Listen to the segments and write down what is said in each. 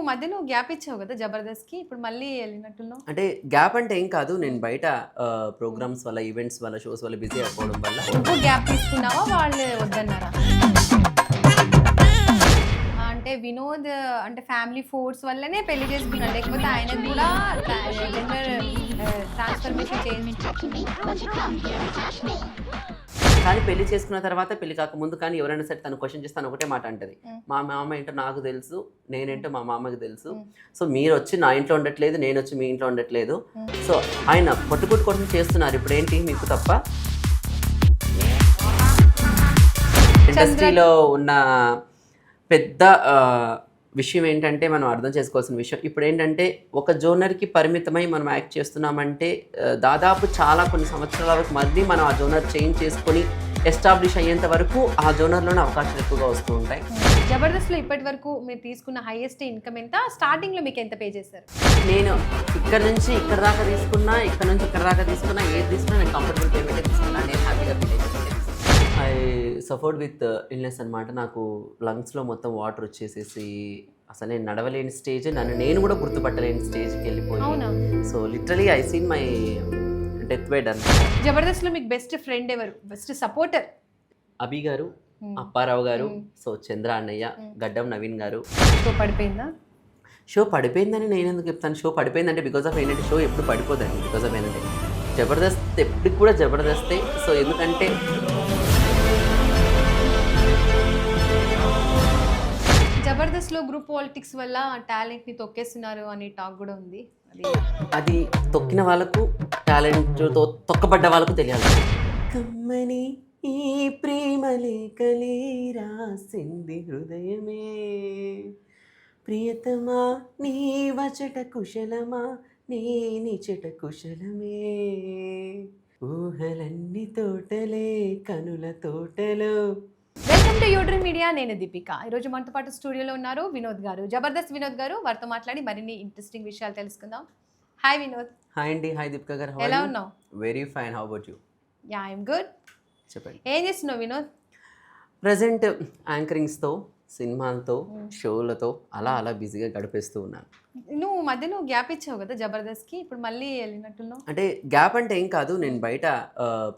మధ్యలో గ్యాప్ ఇచ్చావు కదా జబర్దస్త్‌కి. ఇప్పుడు మళ్ళీ ఎళ్ళినట్టున్నావు? అంటే గ్యాప్ అంటే ఏం కాదు. నేను బయట ప్రోగ్రామ్స్ వల్ల, ఈవెంట్స్ వల్ల, షోస్ వల్ల బిజీ అయిపోవడం వల్ల నువ్వు గ్యాప్ తీసుకున్నావా? వాళ్ళు వద్దన్నారా? అంటే వినోద్ అంటే ఫ్యామిలీ ఫోర్స్ వల్లనే పెళ్లి చేసుకున్నాడు. లేకపోతే ఆయనకు కూడా జెండర్ ట్రాన్స్‌ఫర్మేషన్ కానీ పెళ్లి చేసుకున్న తర్వాత పెళ్లి కాకముందు కానీ ఎవరైనా సరే తను క్వశ్చన్ చేస్తే తను ఒకటే మాట అంటది. మా మామ ఏంటో నాకు తెలుసు, నేనేంటో మా మామకి తెలుసు. సో మీరు వచ్చి నా ఇంట్లో ఉండట్లేదు, నేను వచ్చి మీ ఇంట్లో ఉండట్లేదు. సో ఆయన కొట్టుకొని చేస్తున్నారు. ఇప్పుడు ఏంటి మీకు తప్ప? ఇండస్ట్రీలో ఉన్న పెద్ద విషయం ఏంటంటే మనం అర్థం చేసుకోవాల్సిన విషయం ఇప్పుడు ఏంటంటే ఒక జోనర్కి పరిమితమై మనం యాక్ట్ చేస్తున్నామంటే దాదాపు చాలా కొన్ని సంవత్సరాల వరకు మళ్ళీ మనం ఆ జోనర్ చేంజ్ చేసుకొని ఎస్టాబ్లిష్ అయ్యేంత వరకు ఆ జోనర్లోనే అవకాశాలు ఎక్కువగా వస్తూ ఉంటాయి. జబర్దస్త్లో ఇప్పటి వరకు మీరు తీసుకున్న హైయెస్ట్ ఇన్కమ్ ఎంత? స్టార్టింగ్లో మీకు ఎంత పే చేశారు? నేను ఇక్కడ నుంచి ఇక్కడ దాకా తీసుకున్నా, ఇక్కడ నుంచి ఇక్కడ దాకా తీసుకున్నా, ఏది తీసుకున్నా నేను కంఫర్టబుల్ పేమెంటే తీసుకున్నా. నేను హ్యాపీగా ఫీల్ అయిపోయింది. ఐ సఫర్డ్ విత్ ఇల్నెస్ అనమాట. నాకు లంగ్స్లో మొత్తం వాటర్ వచ్చేసేసి అసలు నేను నడవలేని స్టేజ్, నన్ను నేను కూడా గుర్తుపట్టలేని స్టేజ్కి వెళ్ళిపోయి. So literally I seen my death bed అనమాట. జబర్దస్త్లో మీకు బెస్ట్ ఫ్రెండ్ ఎవరు? Best supporter? అభి గారు, అప్పారావు గారు, సో చంద్ర అన్నయ్య, గడ్డం నవీన్ గారు. షో పడిపోయిందా? షో పడిపోయిందని నేను ఎందుకు చెప్తాను? షో పడిపోయిందంటే బికాస్ ఆఫ్ ఏంటంటే షో ఎప్పుడు పడిపోదండి. బికాస్ ఆఫ్ ఏంటంటే జబర్దస్త్ ఎప్పటికి కూడా జబర్దస్తే. సో ఎందుకంటే జబర్దస్త్లో గ్రూప్ పాలిటిక్స్ వల్ల టాలెంట్ని తొక్కేస్తున్నారు అనే టాక్ కూడా ఉంది. అది తొక్కిన వాళ్ళకు, టాలెంట్తో తొక్కబడ్డ వాళ్ళకు తెలియాలి. కమ్మని ఈ ప్రేమ లేఖలే రాసింది హృదయమే, ప్రియతమా నీ వచట కుశలమా, నీ చెట కుశలమే, ఊహలన్నీ తోటలే కనుల తోటలో. Welcome to YouDream media. నేను దీపిక. ఈరోజు మనతో పాటు స్టూడియోలో ఉన్నారు వినోద్ గారు, జబర్దస్త్ వినోద్ గారు. వారితో మాట్లాడి మరిన్ని ఇంట్రెస్టింగ్ విషయాలు తెలుసుకుందాం. హాయ్ వినోద్. హాయ్ అండి. హాయ్ దీపిక గారు. ఎలా ఉన్నావు? Very fine. How about you? Yeah I'm good. చెప్పండి. ఏం చేస్తున్నావు వినోద్? ప్రజెంట్ యాంకరింగ్స్తో, సినిమాలతో, షోలతో అలా బిజీగా గడిపేస్తూ ఉన్నాను. నువ్వు మధ్యలో గ్యాప్ ఇచ్చావు కదా జబర్దస్త్కి. ఇప్పుడు మళ్ళీ వెళ్ళినట్టున్నావు? అంటే గ్యాప్ అంటే ఏం కాదు. నేను బయట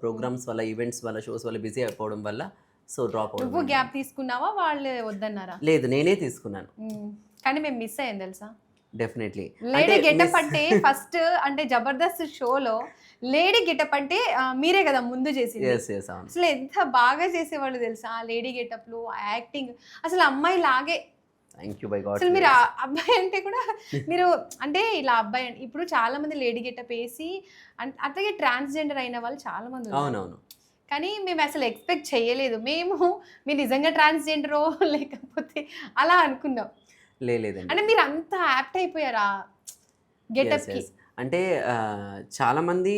ప్రోగ్రామ్స్ వల్ల, ఈవెంట్స్ వల్ల, షోస్ వల్ల బిజీ అయిపోవడం వల్ల సో డ్రాప్ అవుట్. నువ్వు గ్యాప్ తీసుకున్నావా? వాళ్ళు వద్దన్నారా? లేదు, నేనే తీసుకున్నాను. కానీ మేము మిస్ అయ్యాం తెలుసా? డెఫినెట్లీ. లేడీ గెటప్ అంటే ఫస్ట్ అంటే జబర్దస్త్ షోలో లేడీ గెటప్ అంటే మీరే కదా ముందు చేసింది. అసలు ఎంత బాగా చేసేవాళ్ళు తెలుసా లేడీ గెటప్లు, యాక్టింగ్. అసలు అమ్మాయి లాగే. Thank you by God. అసలు మీరు అబ్బాయి అంటే కూడా మీరు అంటే ఇలా అబ్బాయి అంటే ఇప్పుడు చాలా మంది లేడీ గెటప్ వేసి అట్లాగే ట్రాన్స్జెండర్ అయిన వాళ్ళు చాలా మంది ఉన్నారు. అవునవును. కానీ మేము అసలు ఎక్స్పెక్ట్ చేయలేదు. మీరు నిజంగా ట్రాన్స్జెండరో లేకపోతే అలా అనుకున్నాం. లేదండి. అంటే మీరు అంత యాప్ట్ అయిపోయారా గెటప్కి? అంటే చాలామంది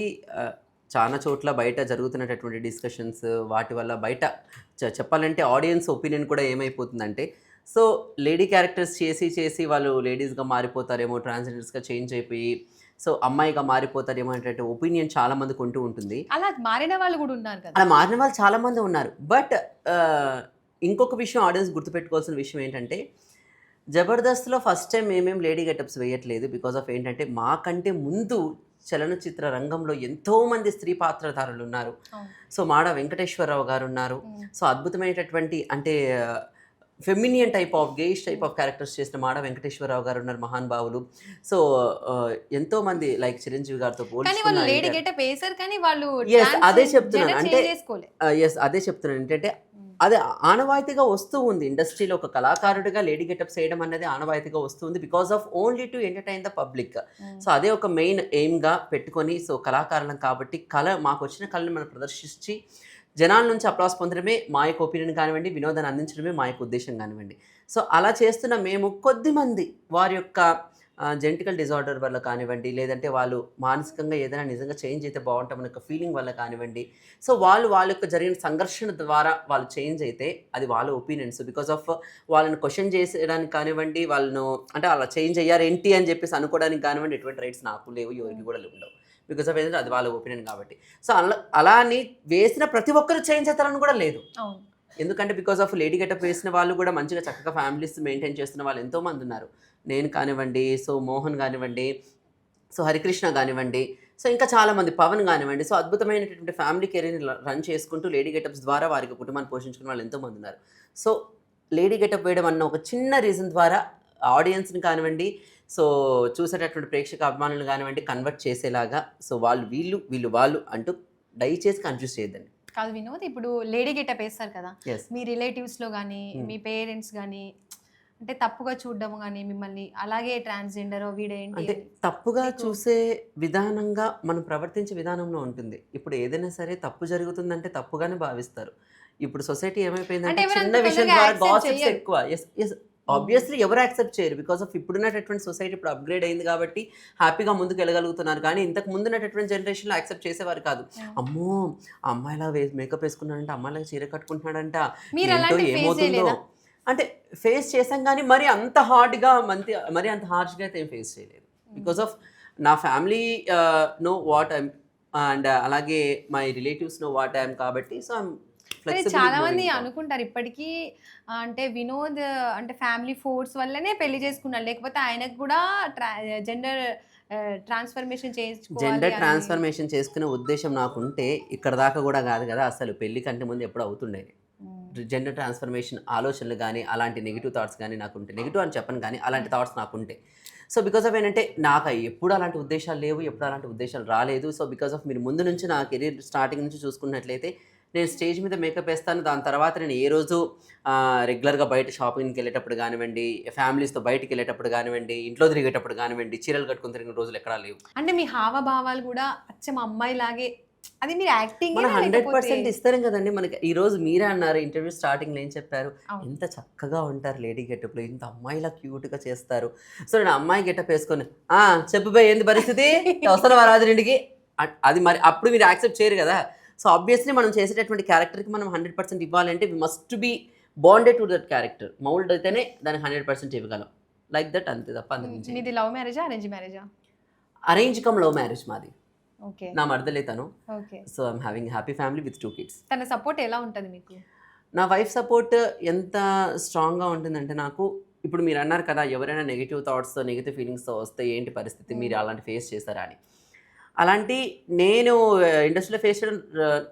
చాలా చోట్ల బయట జరుగుతున్నటువంటి డిస్కషన్స్ వాటి వల్ల బయట చెప్పాలంటే ఆడియన్స్ ఒపీనియన్ కూడా ఏమైపోతుందంటే సో లేడీ క్యారెక్టర్స్ చేసి వాళ్ళు లేడీస్గా మారిపోతారేమో, ట్రాన్స్జెండర్స్గా చేంజ్ అయిపోయి సో అమ్మాయిగా మారిపోతారేమో అనేటువంటి ఒపీనియన్ చాలా మందికి ఉంటూ ఉంటుంది. అలా మారిన వాళ్ళు కూడా ఉన్నారు కదా. అలా మారిన వాళ్ళు చాలా మంది ఉన్నారు. బట్ ఇంకొక విషయం ఆడియన్స్ గుర్తుపెట్టుకోవాల్సిన విషయం ఏంటంటే జబర్దస్త్లో ఫస్ట్ టైం మేమేం లేడీ గెటప్స్ వేయట్లేదు. బికాస్ ఆఫ్ ఏంటంటే మాకంటే ముందు చలనచిత్ర రంగంలో ఎంతోమంది స్త్రీ పాత్రధారులు ఉన్నారు. సో మాడ వెంకటేశ్వరరావు గారు ఉన్నారు. సో అద్భుతమైనటువంటి అంటే feminine type of gayish type of characters చేసిన మాడ వెంకటేశ్వరరావు గారు ఉన్నారు, మహాన్ భావులు. సో ఎంతోమంది లైక్ చిరంజీవి గారితో పోల్చుకున్నా అదే చెప్తున్నాను. అంటే అదే చెప్తున్నాను ఏంటంటే అదే ఆనవాయితీగా వస్తూ ఉంది ఇండస్ట్రీలో. ఒక కళాకారుడిగా లేడీ గెటప్స్ వేయడం అనేది ఆనవాయితీగా వస్తుంది because of only to entertain the public. So అదే ఒక మెయిన్ ఎయిమ్గా పెట్టుకొని సో కళాకారులం కాబట్టి మాకు వచ్చిన కళను మనం ప్రదర్శించి జనాల నుంచి అప్లాస్ పొందడమే మా యొక్క ఒపీనియన్ కానివ్వండి, వినోదాన్ని అందించడమే మా యొక్క ఉద్దేశం కానివ్వండి. సో అలా చేస్తున్న మేము కొద్దిమంది వారి యొక్క జెనెటికల్ డిజార్డర్ వల్ల కానివ్వండి, లేదంటే వాళ్ళు మానసికంగా ఏదైనా నిజంగా చేంజ్ అయితే బాగుంటామని ఒక ఫీలింగ్ వల్ల కానివ్వండి, సో వాళ్ళ యొక్క జరిగిన సంఘర్షణ ద్వారా వాళ్ళు చేంజ్ అయితే అది వాళ్ళ ఒపీనియన్స్. బికాస్ ఆఫ్ వాళ్ళని క్వశ్చన్ చేసేయడానికి కానివ్వండి, వాళ్ళను అంటే అలా చేంజ్ అయ్యారు ఏంటి అని చెప్పేసి అనుకోవడానికి కానివ్వండి ఎటువంటి రైట్స్ నాకు లేవు, ఎవరికి కూడా ఉండవు. బికాస్ ఆఫ్ ఏంటంటే అది వాళ్ళ ఒపీనియన్ కాబట్టి. సో అలా అని వేసిన ప్రతి ఒక్కరు చేంజ్ అవుతారని కూడా లేదు. ఎందుకంటే బికాస్ ఆఫ్ లేడీ గెటప్ వేసిన వాళ్ళు కూడా మంచిగా చక్కగా ఫ్యామిలీస్ మెయింటైన్ చేస్తున్న వాళ్ళు ఎంతోమంది ఉన్నారు. నేను కానివ్వండి, సో మోహన్ కానివ్వండి, సో హరికృష్ణ కానివ్వండి, సో ఇంకా చాలామంది పవన్ కానివ్వండి, సో అద్భుతమైనటువంటి ఫ్యామిలీ కెరీర్ని రన్ చేసుకుంటూ లేడీ గెటప్స్ ద్వారా వారికి కుటుంబాన్ని పోషించుకున్న వాళ్ళు ఎంతోమంది ఉన్నారు. సో లేడీ గెటప్ వేయడం అన్న ఒక చిన్న రీజన్ ద్వారా ఆడియన్స్ని కానివ్వండి, సో చూసేటటువంటి ప్రేక్షక అభిమానులు కానివ్వండి కన్వర్ట్ చేసేలాగా, సో వాళ్ళు వీళ్ళు వీళ్ళు వాళ్ళు అంటూ దయచేసి కన్ఫ్యూజ్ చేయొద్దండి. కాదు వినోద్, ఇప్పుడు లేడీ గెటప్ వేస్తారు కదా, Yes. మీ రిలేటివ్స్లో కానీ మీ పేరెంట్స్ కానీ అంటే తప్పుగా చూడడం కానీ మిమ్మల్ని, అలాగే ట్రాన్స్జెండర్ వీడేంటి అంటే తప్పుగా చూసే విధానంగా మనం ప్రవర్తించే విధానంలో ఉంటుంది. ఇప్పుడు ఏదైనా సరే తప్పు జరుగుతుందంటే తప్పుగానే భావిస్తారు. ఇప్పుడు సొసైటీ ఏమైపోయిందంటే అంటే ఎవరు చిన్న అంత విషయం తొందరగా ద్వారా accept గాసిప్స్ చేయరు. ఎక్కువ. ఎస్ ఆబ్వియస్లీ ఎవరు యాక్సెప్ట్ చేయరు. బికాస్ ఆఫ్ ఇప్పుడున్నటువంటి సొసైటీ ఇప్పుడు అప్గ్రేడ్ అయింది కాబట్టి హ్యాపీగా ముందుకు వెళ్ళగలుగుతున్నారు. కానీ ఇంతకు ముందున్నటువంటి జనరేషన్లో యాక్సెప్ట్ చేసేవారు కాదు. అమ్మో ఆ అమ్మాయిలా మేకప్ వేసుకున్నాడంట, అమ్మాయిలా చీర కట్టుకుంటున్నాడంట, మీరు ఏంటో అలాంటివి face ఏమవుతుందో చేయలేదా? అంటే ఫేస్ చేసాం కానీ మరి అంత హార్డ్గా మరి అంత హార్ష్గా అయితే ఏం ఫేస్ చేయలేదు. బికాస్ ఆఫ్ నా family know what I'm and అలాగే my relatives know what I'm కాబట్టి సో ఐమ్ కానీ చాలా మంది అనుకుంటారు ఇప్పటికీ అంటే వినోద్ అంటే ఫ్యామిలీ ఫోర్స్ వల్లనే పెళ్లి చేసుకున్నాడు, లేకపోతే ఆయనకు కూడా జెండర్ ట్రాన్స్ఫర్మేషన్ జెండర్ చేయించుకోవాలి ట్రాన్స్ఫర్మేషన్ చేసుకునే ఉద్దేశం నాకుంటే ఇక్కడ దాకా కూడా కాదు కదా, అసలు పెళ్లి కంటే ముందు ఎప్పుడు అవుతుండే. జెండర్ ట్రాన్స్ఫర్మేషన్ ఆలోచనలు కానీ అలాంటి నెగిటివ్ థాట్స్ కానీ నాకుంటే, నెగిటివ్ అని చెప్పను కానీ అలాంటి థాట్స్ నాకుంటే, సో బికాస్ ఆఫ్ ఏంటంటే నాకు ఎప్పుడు అలాంటి ఉద్దేశాలు లేవు, ఎప్పుడు అలాంటి ఉద్దేశాలు రాలేదు. సో బికాస్ ఆఫ్ మీరు ముందు నుంచి నా కెరీర్ స్టార్టింగ్ నుంచి చూసుకున్నట్లయితే నేను స్టేజ్ మీద మేకప్ వేస్తాను, దాని తర్వాత నేను ఏ రోజు రెగ్యులర్గా బయట షాపింగ్కి వెళ్ళేటప్పుడు కానివ్వండి, ఫ్యామిలీస్తో బయటికి వెళ్ళేటప్పుడు కానివ్వండి, ఇంట్లో తిరిగేటప్పుడు కానివ్వండి, చీరలు కట్టుకుని తిరిగిన రోజులు ఎక్కడా లేవు. అంటే మీ హావభావాలు కూడా అచ్చం అమ్మాయి లాగే, అది మీరు యాక్టింగ్ మనం 100% ఇస్తాం కదండి. మనకి ఈ రోజు మీరే అన్నారు ఇంటర్వ్యూ స్టార్టింగ్లో ఏం చెప్పారు, అవును. ఎంత చక్కగా ఉంటారు లేడీ గెటప్లో, ఇంత అమ్మాయిలా క్యూట్గా చేస్తారు. సో నేను అమ్మాయి గెటప్ వేసుకొని చెప్పు పోయి ఏంది పరిస్థితి వస్తాను రాజునింటికి, అది మరి అప్పుడు మీరు యాక్సెప్ట్ చేయరు కదా. సో ఆబ్వియస్లీ మనం చేసేటటువంటి క్యారెక్టర్కి మనం 100% ఇవ్వాలంటే we must be bonded to that character. Mould అయితేనే దానికి 100% ఇవ్వగలం. లైక్ దట్ అంతే తప్ప అంతకుమించి. మీది లవ్ మ్యారేజా అరేంజ్ మ్యారేజా? అరేంజ్ కమ్ లవ్ మ్యారేజ్ మాది. ఓకే నా మర్దలే తను. Okay. So I'm having happy family with 2 kids. తన సపోర్ట్ ఎలా ఉంటుంది మీకు? నా వైఫ్ సపోర్ట్ ఎంత స్ట్రాంగ్గా ఉంటుందంటే, నాకు ఇప్పుడు మీరు అన్నారు కదా ఎవరైనా నెగిటివ్ థాట్స్తో నెగిటివ్ ఫీలింగ్స్తో వస్తే ఏంటి పరిస్థితి, మీరు అలాంటి ఫేస్ చేస్తారా అని. అలాంటి నేను ఇండస్ట్రీలో ఫేస్ చేయడం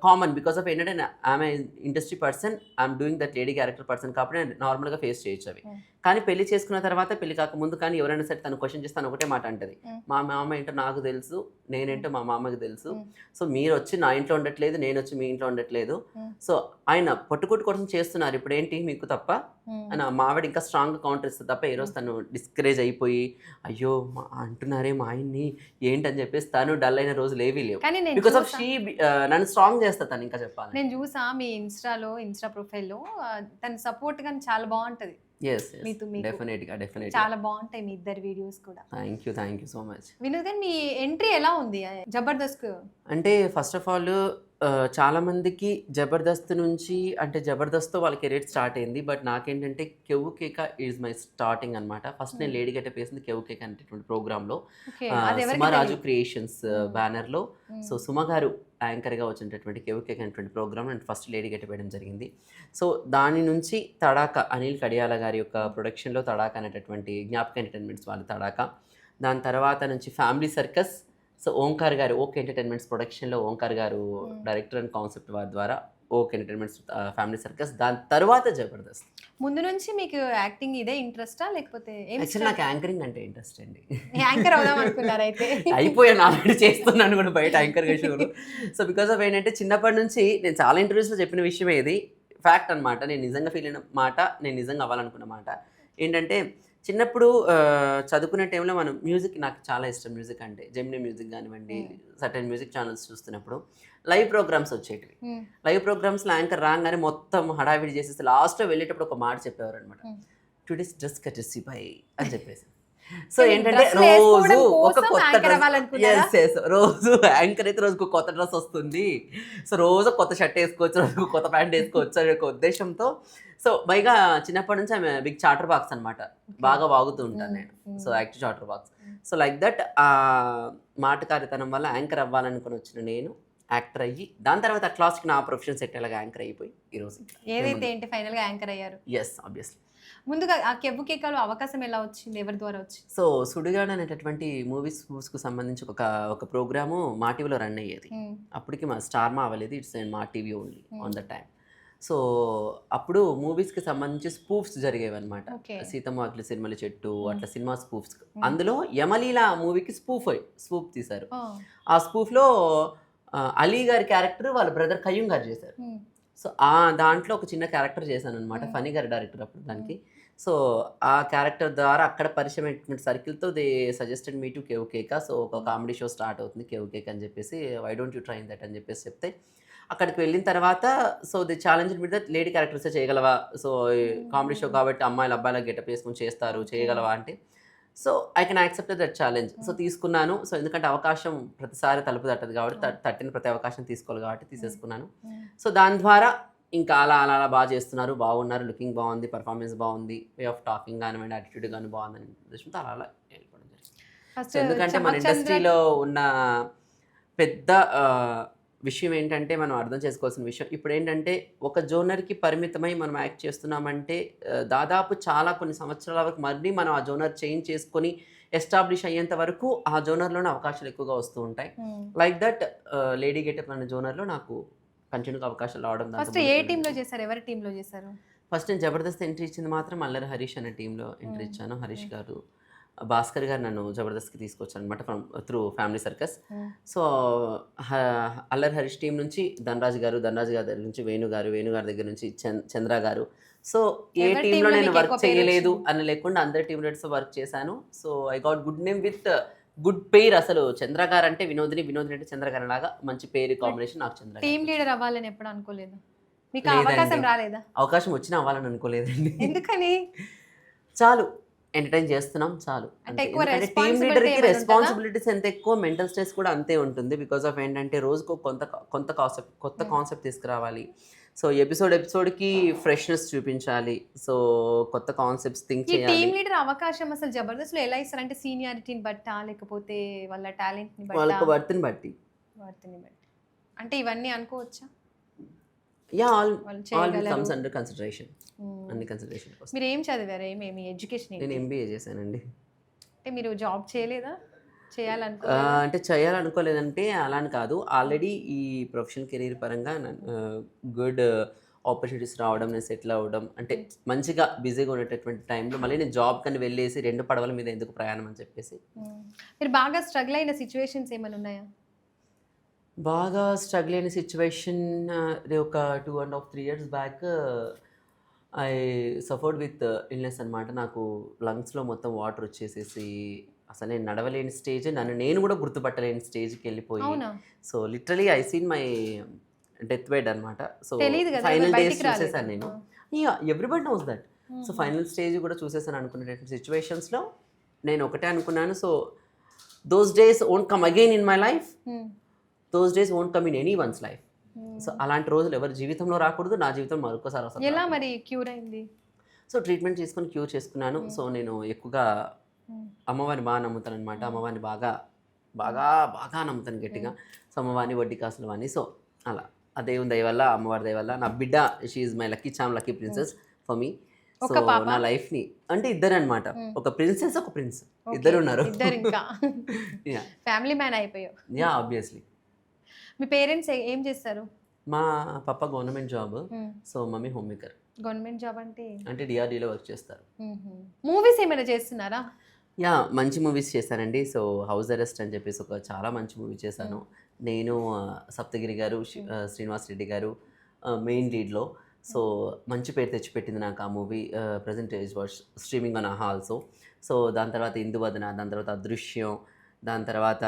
కామన్. బికాస్ ఆఫ్ ఏంటంటే ఆమె industry person, I'm doing that lady character person కాబట్టి నేను నార్మల్గా ఫేస్ చేయొచ్చు అవి. కానీ పెళ్లి చేసుకున్న తర్వాత, పెళ్లి కాకముందు కానీ ఎవరైనా సరే తను క్వశ్చన్ చేస్తాను ఒకటే మాట అంటది, మా మామ ఏంటో నాకు తెలుసు, నేనేంటో మా మామకి తెలుసు. సో మీరు వచ్చి నా ఇంట్లో ఉండట్లేదు, నేను వచ్చి మీ ఇంట్లో ఉండట్లేదు. సో ఆయన పట్టుకుట్టు కోసం చేస్తున్నారు, ఇప్పుడు ఏంటి మీకు తప్ప అని మా ఆవిడ ఇంకా స్ట్రాంగ్గా కౌంటర్ ఇస్తుంది తప్ప, ఈరోజు తను డిస్కరేజ్ అయిపోయి అయ్యో అంటున్నారే మా ఆయన్ని ఏంటని చెప్పేసి తను డల్ అయిన రోజులు ఏవీ లేవు. కానీ నేను బికాస్ ఆఫ్ షీ నన్ను స్ట్రాంగ్ చేస్తా తను. ఇంకా చెప్పాలి, నేను చూసా మీ ఇన్స్టా ప్రొఫైల్లో తన సపోర్ట్ కానీ చాలా బాగుంటది. డెఫినెట్గా చాలా బాగుంటాయి మీ ఇద్దరు వీడియోస్ కూడా. Thank you so much. Vinod గారు మీ ఎంట్రీ ఎలా ఉంది జబర్దస్త్? అంటే ఫస్ట్ ఆఫ్ ఆల్ చాలా మందికి జబర్దస్త్ నుంచి, అంటే జబర్దస్త్తో వాళ్ళ కెరీర్ స్టార్ట్ అయింది. బట్ నాకేంటంటే కెవ్వు కేక ఈజ్ మై స్టార్టింగ్ అనమాట. ఫస్ట్ నేను లేడీ గెటప్ వేసింది కెవ్వు కేక అనేటువంటి ప్రోగ్రాంలో, సుమరాజు క్రియేషన్స్ బ్యానర్లో. సో సుమ గారు యాంకర్గా వచ్చినటువంటి కెవ్వు కేక అనేటువంటి ప్రోగ్రామ్ నేను ఫస్ట్ లేడీ గెటప్ వేయడం జరిగింది. సో దాని నుంచి తడాక అనిల్ కడియాల గారి యొక్క ప్రొడక్షన్లో తడాక అనేటటువంటి జ్ఞాపక ఎంటర్టైన్మెంట్స్ వాళ్ళ తడాక. దాని తర్వాత నుంచి ఫ్యామిలీ సర్కస్, సో ఓంకార్ గారు ఓకే ఎంటర్టైన్మెంట్స్ ప్రొడక్షన్లో ఓంకార్ గారు డైరెక్టర్ అండ్ కాన్సెప్ట్ వారి ద్వారా ఓకే ఎంటర్టైన్మెంట్స్ ఫ్యామిలీ సర్కస్. దాని తర్వాత జబర్దస్త్. ముందు నుంచి మీకు యాక్టింగ్ ఇదే ఇంట్రెస్టా లేకపోతే యాక్చువల్లీ నాకు యాంకరింగ్ అంటే ఇంట్రెస్ట్ అండి. యాంకర్ అవుదాం అనుకున్నారు అయితే? అయిపోయాను ఆల్రెడీ, చేస్తున్నాను కూడా బయట యాంకర్గా షోలు. సో బికాస్ ఆఫ్ ఏంటంటే చిన్నప్పటి నుంచి నేను చాలా ఇంటర్వ్యూస్లో చెప్పిన విషయం ఇది ఫ్యాక్ట్ అనమాట. నేను నిజంగా ఫీల్ అయిన మాట, నేను నిజంగా అవ్వాలనుకున్న మాట ఏంటంటే, చిన్నప్పుడు చదువుకునే టైంలో మనం మ్యూజిక్, నాకు చాలా ఇష్టం మ్యూజిక్ అంటే. జెమినీ మ్యూజిక్ కానివ్వండి, సర్టెన్ మ్యూజిక్ ఛానల్స్ చూస్తున్నప్పుడు లైవ్ ప్రోగ్రామ్స్ వచ్చేటివి. లైవ్ ప్రోగ్రామ్స్లో యాంకర్ రాగానే మొత్తం హడావిడి చేసేసి లాస్ట్లో వెళ్ళేటప్పుడు ఒక మాట చెప్పేవారు అనమాట, టుడేస్ డ్రెస్ కటెర్సీ బై అని చెప్పేసి. సో ఏంటంటే రోజు ఒక కొత్త డ్రెస్, రోజు యాంకర్ అయితే రోజుకు కొత్త డ్రెస్ వస్తుంది, సో రోజు కొత్త షర్ట్ వేసుకోవచ్చు, రోజు కొత్త ప్యాంట్ వేసుకోవచ్చు అనే ఒక ఉద్దేశంతో. సో పైగా చిన్నప్పటి నుంచి ఆమె బిగ్ చాటర్ బాక్స్ అనమాట, బాగా వాగుతూ ఉంటాను నేను. So active chatterbox. So like that మాటకారితనం వల్ల యాంకర్ అవ్వాలనుకుని వచ్చిన నేను యాక్టర్ అయ్యి, దాని తర్వాత అట్లాస్ట్కి నా ప్రొఫెషన్ సెట్ అలాగా యాంకర్ అయిపోయి ఈరోజు ఏదైతే ఏంటి ఫైనల్గా యాంకర్ అయ్యారు. Yes obviously. ముందుగా ఆ కెవ్వు కేకలో అవకాశం ఎలా వచ్చింది, ఎవరి ద్వారా వచ్చింది? సో సుడిగాడు అనేటటువంటి మూవీస్కు సంబంధించి ఒక ప్రోగ్రాము మా టీవీలో రన్ అయ్యేది. అప్పటికి మా స్టార్ మా అవ్వలేదు, ఇట్స్ మా TV only on the time. So అప్పుడు మూవీస్కి సంబంధించి స్పూఫ్స్ జరిగేవన్నమాట. ఓకే. సీతమ్మ వాకిలి సిరిమల్లె చెట్టు అట్లా సినిమా స్పూఫ్స్. అందులో యమలీల మూవీకి స్పూఫ్ తీశారు. ఆ స్పూఫ్లో అలీ గారి క్యారెక్టర్ వాళ్ళ బ్రదర్ కయ్యూం గారు చేశారు. సో ఆ దాంట్లో ఒక చిన్న క్యారెక్టర్ చేశాను అనమాట. ఫనీ గారి డైరెక్టర్ అప్పుడు దానికి. సో ఆ క్యారెక్టర్ ద్వారా అక్కడ పరిచయం అయినటువంటి సర్కిల్తో దే సజెస్టెడ్ మీ టు కేవ్ కేక. సో ఒక కామెడీ షో స్టార్ట్ అవుతుంది కేవ్ కేక్ అని చెప్పేసి, why don't you try that అని చెప్పేసి చెప్తే, అక్కడికి వెళ్ళిన తర్వాత సో ది ఛాలెంజ్ మీద లేడీ క్యారెక్టర్సే చేయగలవా, సో కామెడీ షో కాబట్టి అమ్మాయిలు అబ్బాయిల గెటప్ వేసుకొని చేస్తారు, చేయగలవా అంటే, so I can accept that challenge. So తీసుకున్నాను. సో ఎందుకంటే అవకాశం ప్రతిసారి తలుపు తట్టదు కాబట్టి, తట్టిన ప్రతి అవకాశం తీసుకోవాలి కాబట్టి తీసేసుకున్నాను. సో దాని ద్వారా ఇంకా అలా అలా అలా బాగా చేస్తున్నారు, బాగున్నారు, లుకింగ్ బాగుంది, పర్ఫార్మెన్స్ బాగుంది, వే ఆఫ్ టాకింగ్ కానివ్వండి, యాటిట్యూడ్ కానీ బాగుందని ఉద్దేశంతో అలా అలా వెళ్ళిపోవడం జరిగింది. సో ఎందుకంటే మన ఇండస్ట్రీలో ఉన్న పెద్ద విషయం ఏంటంటే, మనం అర్థం చేసుకోవాల్సిన విషయం ఇప్పుడు ఏంటంటే, ఒక జోనర్కి పరిమితమై మనం యాక్ట్ చేస్తున్నామంటే దాదాపు చాలా కొన్ని సంవత్సరాల వరకు మళ్ళీ మనం ఆ జోనర్ చేంజ్ చేసుకొని ఎస్టాబ్లిష్ అయ్యేంత వరకు ఆ జోనర్లోనే అవకాశాలు ఎక్కువగా వస్తూ ఉంటాయి. లైక్ దట్ లేడీ గెటప్ అనే జోనర్లో నాకు కంటిన్యూగా అవకాశాలు రావడం. ఫస్ట్ ఏ టీంలో చేశారు, ఎవరి టీంలో చేశారు? ఫస్ట్ నేను జబర్దస్త్ ఎంట్రీ ఇచ్చింది మాత్రం అల్లరి హరీష్ అనే టీంలో ఎంట్రీ ఇచ్చాను. హరీష్ గారు, భాస్కర్ గారు నన్ను జబర్దస్త్కి తీసుకొచ్చాను అనమాట త్రూ ఫ్యామిలీ సర్కస్. సో అల్లరి హరీష్ టీం నుంచి ధనరాజ్ గారి దగ్గర నుంచి వేణు గారి దగ్గర నుంచి చంద్ర గారు. సో ఏ టీంలో నేను వర్క్ చేయలేదు అని లేకుండా అందరి టీం లీడర్స్ వర్క్ చేశాను. So I got good name with good పేరు. అసలు చంద్ర గారు అంటే వినోదిని అంటే చంద్ర గారు లాగా మంచి పేరు కాంబినేషన్ నాకు చంద్ర. టీం లీడర్ అవ్వాలని ఎప్పుడు అనుకోలేదు? మీకు అవకాశం రాలేదా? అవకాశం వచ్చినా అవ్వాలని అనుకోలేదండి. ఎందుకని? చాలు ఎంటర్టైన్ చేస్తున్నాం చాలు. టీమ్ లీడర్కి రెస్పాన్సిబిలిటీస్ ఎంత ఎక్కువ, మెంటల్ స్ట్రెస్ కూడా అంతే ఉంటుంది. బికాస్ ఆఫ్ ఏంటంటే రోజుకు కొత్త కాన్సెప్ట్ తీసుకురావాలి. సో ఎపిసోడ్కి ఫ్రెష్నెస్ చూపించాలి. సో కొత్త కాన్సెప్ట్స్ థింక్ చేయాలి. టీమ్ లీడర్ అవకాశం అసలు జబర్దస్త్లో ఎలా ఇస్తారంటే, సీనియారిటీని బట్టా లేకపోతే వాళ్ళ టాలెంట్ని బట్టి? వాళ్ళకి వర్త్ని బట్టి. అంటే ఇవన్నీ అనుకోవచ్చా? Yeah, all comes under consideration. అన్ని కన్సిడరేషన్. మీరు ఏం చదివారు? ఏమేమి ఎడ్యుకేషన్? నేను ఎంబీఏ చేశానండి. అంటే మీరు జాబ్ చేయలేదా? అంటే చేయాలనుకోలేదంటే అలా అని కాదు, ఆల్రెడీ ఈ ప్రొఫెషనల్ కెరీర్ పరంగా గుడ్ ఆపర్చునిటీస్ రావడం, నేను సెటిల్ అవ్వడం, అంటే మంచిగా బిజీగా ఉండేటటువంటి టైంలో మళ్ళీ నేను జాబ్ కని వెళ్ళేసి 2 పడవల మీద ఎందుకు ప్రయాణం అని చెప్పేసి. మీరు బాగా స్ట్రగుల్ అయిన సిచ్యువేషన్స్ ఏమైనా ఉన్నాయా? బాగా స్ట్రగుల్ అయిన సిచ్యువేషన్ ఒక 2.5-3 years back I suffered with illness అనమాట. నాకు లంగ్స్లో మొత్తం వాటర్ వచ్చేసేసి అసలు నేను నడవలేని స్టేజ్, నేను కూడా గుర్తుపట్టలేని స్టేజ్కి వెళ్ళిపోయి, so literally I seen my death bed అనమాట. సో ఫైనల్ డేస్ చూసేసాను నేను. Everybody knows that. So final stage కూడా చూసేసాను అనుకునేటటువంటి సిచ్యువేషన్స్లో నేను ఒకటే అనుకున్నాను, so those days won't come again in my life, those days won't come in any one's life. So అలాంటి రోజులు ఎవరి జీవితంలో రాకూడదు, నా జీవితం మరొకసారి అసలు. ఎలా మరి క్యూర్ అయింది? సో ట్రీట్మెంట్ చేసుకొని క్యూర్ చేసుకున్నాను. సో నేను ఎక్కువగా అమ్మవారిని బాగా నమ్ముతాను అనమాట. అమ్మవారిని బాగా బాగా బాగా నమ్ముతాను గట్టిగా. సో అమ్మవారిని, వడ్డీ కాసుల వారిని. సో అలా ఆ దేవుని దయ వల్ల, అమ్మవారి దయ వల్ల నా బిడ్డ, she is my lucky charm, lucky princess for me. So నా లైఫ్ని అంటే ఇద్దరు అనమాట, ఒక ప్రిన్సెస్ ఒక ప్రిన్స్, ఇద్దరు ఉన్నారు. ఫ్యామిలీ మ్యాన్ అయిపోయావు. Yeah, obviously. మీ పేరెంట్స్ ఏం చేస్తారు? మా పప్ప government job, so mummy homemaker. Government job అంటే డిఆర్డీలో వర్క్ చేస్తారు. మూవీస్ ఏమైనా చేస్తున్నారా? యా, మంచి మూవీస్ చేశానండి. సో హౌస్ అరెస్ట్ అని చెప్పేసి ఒక చాలా మంచి మూవీ చేశాను నేను. సప్తగిరి గారు, శ్రీనివాస్ రెడ్డి గారు మెయిన్ లీడ్లో. సో మంచి పేరు తెచ్చిపెట్టింది నాకు ఆ movie. Present age watch streaming on ఆహా ఆల్సో. సో దాని తర్వాత ఇందువదన, దాని తర్వాత అదృశ్యం, దాని తర్వాత